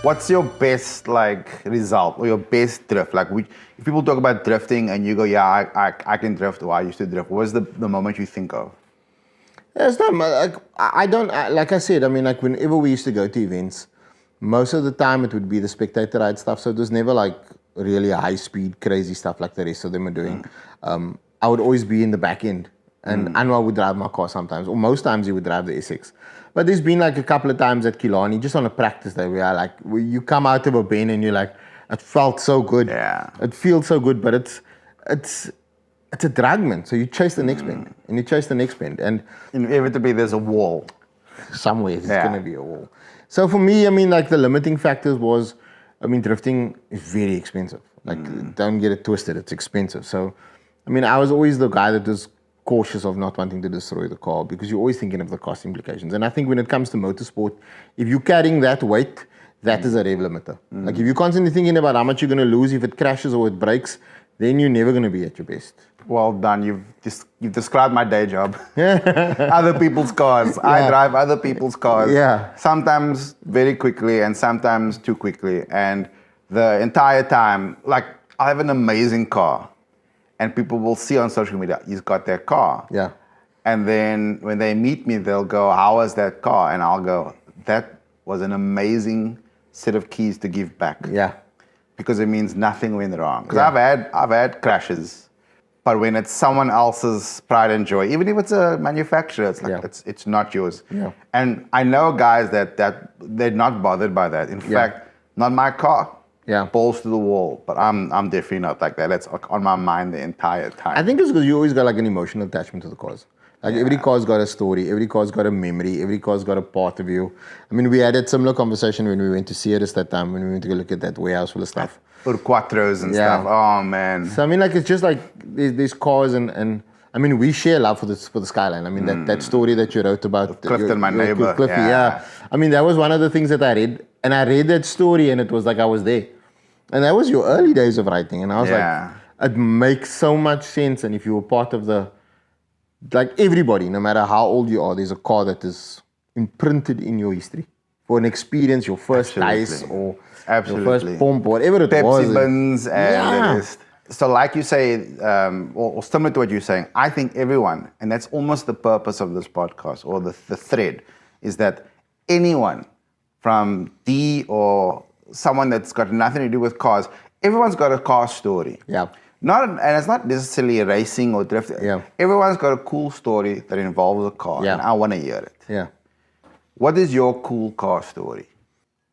What's your best result or your best drift? If people talk about drifting and you go, yeah, I can drift, or I used to drift. What's the moment you think of? It's not like I said. I mean, like whenever we used to go to events, most of the time it would be the spectator ride stuff. So it was never like really high speed, crazy stuff like the rest of them are doing. I would always be in the back end, and Anwar would drive my car sometimes, or most times he would drive the S6. But there's been like a couple of times at Killarney, just on a practice day, where you come out of a bend and you're like, it felt so good. Yeah. It feels so good, but it's a drag, man. So you chase the next bend, and you chase the next bend, and inevitably there's a wall. Somewhere there's going to be a wall. So for me, I mean, like the limiting factors was, I mean, drifting is very expensive. Like, don't get it twisted, it's expensive. So, I mean, I was always the guy that was cautious of not wanting to destroy the car, because you're always thinking of the cost implications. And I think when it comes to motorsport, if you're carrying that weight, that is a rev limiter. Like, if you're constantly thinking about how much you're going to lose if it crashes or it breaks, then you're never going to be at your best. Well done. You've described my day job. Other people's cars. Yeah. I drive other people's cars. Yeah. Sometimes very quickly and sometimes too quickly. And the entire time, like, I have an amazing car. And people will see on social media, he's got their car. Yeah. And then when they meet me, they'll go, how was that car? And I'll go, that was an amazing set of keys to give back. Yeah. Because it means nothing went wrong. Because I've had crashes, but when it's someone else's pride and joy, even if it's a manufacturer, it's like it's not yours. Yeah. And I know guys that they're not bothered by that. In fact, not my car. Yeah. Balls to the wall. But I'm definitely not like that. It's on my mind the entire time. I think it's because you always got like an emotional attachment to the cars. Like every car's got a story, every car's got a memory, every car's got a part of you. I mean, we had a similar conversation when we went to Ceres that time, when we went to go look at that warehouse full of stuff. Or quattros and stuff. Oh, man. So, I mean, like, it's just like these cars and I mean, we share love for the Skyline. I mean, that story that you wrote about. Clifton, my neighbor. Cliffy, yeah. I mean, that was one of the things that I read. And I read that story and it was like I was there. And that was your early days of writing. And I was like, it makes so much sense. And if you were part of like everybody, no matter how old you are, there's a car that is imprinted in your history. For an experience, your first dice or your first pump, whatever it was. Pepsi bins and the rest. So like you say, or similar to what you're saying, I think everyone, and that's almost the purpose of this podcast, or the thread, is that anyone from D or someone that's got nothing to do with cars, everyone's got a car story. Yeah. And it's not necessarily racing or drifting. Yeah. Everyone's got a cool story that involves a car, and I want to hear it. Yeah. What is your cool car story?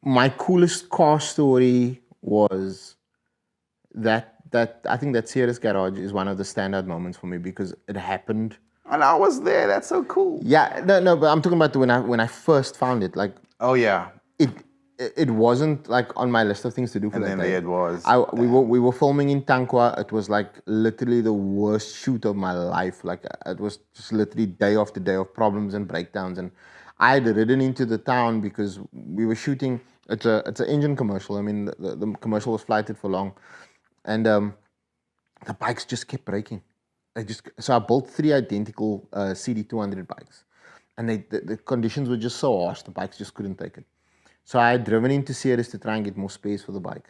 My coolest car story was that I think that Ceres garage is one of the standout moments for me because it happened. And I was there. That's so cool. Yeah, no, but I'm talking about when I first found it. Like, oh yeah, it wasn't like on my list of things to do for that day. And then it was. We were filming in Tankwa. It was like literally the worst shoot of my life. Like, it was just literally day after day of problems and breakdowns. And I had ridden into the town because we were shooting. It's an engine commercial. I mean, the commercial was flighted for long, and the bikes just kept breaking. So I built 3 identical CD200 bikes, and the conditions were just so harsh. The bikes just couldn't take it. So I had driven into Ceres to try and get more space for the bike,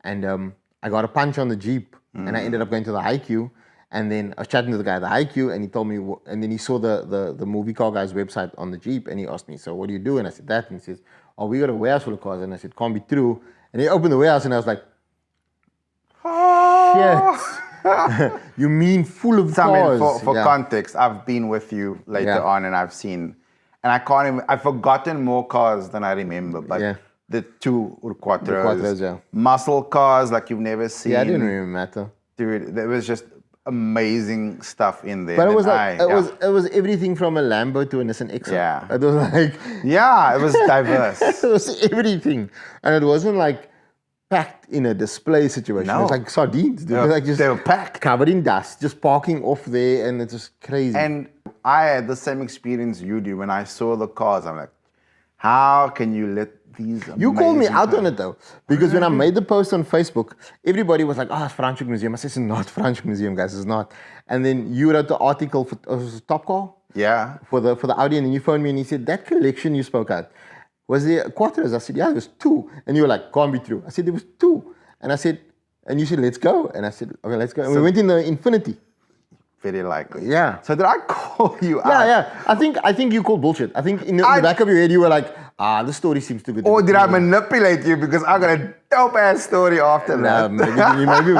and I got a punch on the Jeep, and I ended up going to the IQ. And then I was chatting to the guy at the IQ, and he told me, and then he saw the movie car guy's website on the Jeep, and he asked me, so what do you do? And I said that, and he says, oh, we got a warehouse full of cars. And I said, can't be true. And he opened the warehouse, and I was like, shit. You mean full of cars? I mean, for context, I've been with you later on, and I've seen, and I've forgotten more cars than I remember, but the 2 Quattros, muscle cars like you've never seen. Yeah, it didn't really matter. Dude, there was just amazing stuff in there. But it was like it was everything from a Lambo to a Nissan X. Yeah. It was like it was diverse. It was everything. And it wasn't like packed in a display situation. No. It was like sardines. They were packed. Covered in dust, just parking off there, and it's just crazy. And I had the same experience you do when I saw the cars. I'm like, how can you let these You called me out on it though, because when I made the post on Facebook, everybody was like, it's Franschhoek Museum. I said, it's not Franschhoek Museum, guys, it's not. And then you wrote the article for Top Car? Yeah. For the Audi, and then you phoned me and you said, that collection you spoke at, was there quattros? I said, yeah, there was 2. And you were like, can't be true. I said, there was 2. And I said, and you said, let's go. And I said, okay, let's go. And we went in the infinity. Very likely. Yeah. So did I call you out? Yeah. I think you called bullshit. I think in the back of your head, you were like, this story seems too good. Or did I manipulate you because I got a dope ass story after that? Maybe.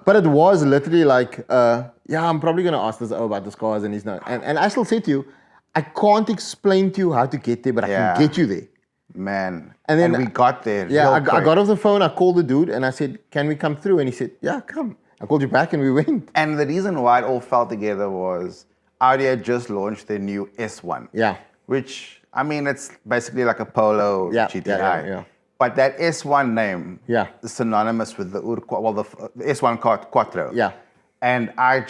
But it was literally like, I'm probably going to ask this about the cars and he's not. And I still say to you, I can't explain to you how to get there, but I can get you there. Man. And then we got there. Yeah, I got off the phone, I called the dude and I said, can we come through? And he said, yeah, come. I called you back and we went. And the reason why it all fell together was Audi had just launched their new S1. Yeah. Which, I mean, it's basically like a Polo GTI. Yeah. But that S1 name is synonymous with the S1 Quattro. Yeah. And I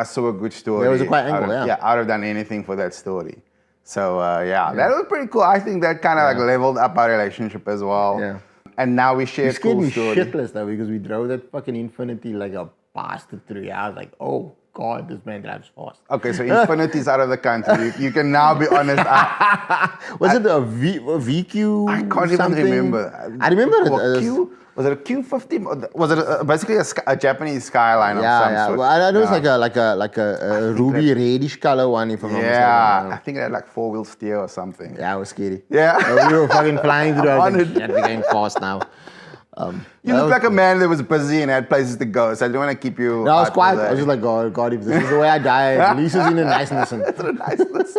saw a good story. It was a quite angle, Yeah, I would have done anything for that story. So, that was pretty cool. I think that kind of like leveled up our relationship as well. Yeah. And now we share cool stories. You scared me shitless though because we drove that fucking Infinity like a bastard through. I was like, oh God, this man drives fast. Okay, so Infinity's out of the country. You can now be honest. Was it a VQ? I can't even remember. I remember it. Was it a Q50? Was it basically a Japanese Skyline of some sort? Well, I know it's like a ruby reddish color one. If I'm not mistaken. I think it had like 4-wheel steer or something. Yeah, it was scary. Yeah, we were fucking flying through. I was like, shit, we're going fast now. You look like a man that was busy and had places to go, so I didn't want to keep you. No, I was quiet. I was just like, God, if this is the way I die, at least it's in a niceness. That's a niceness.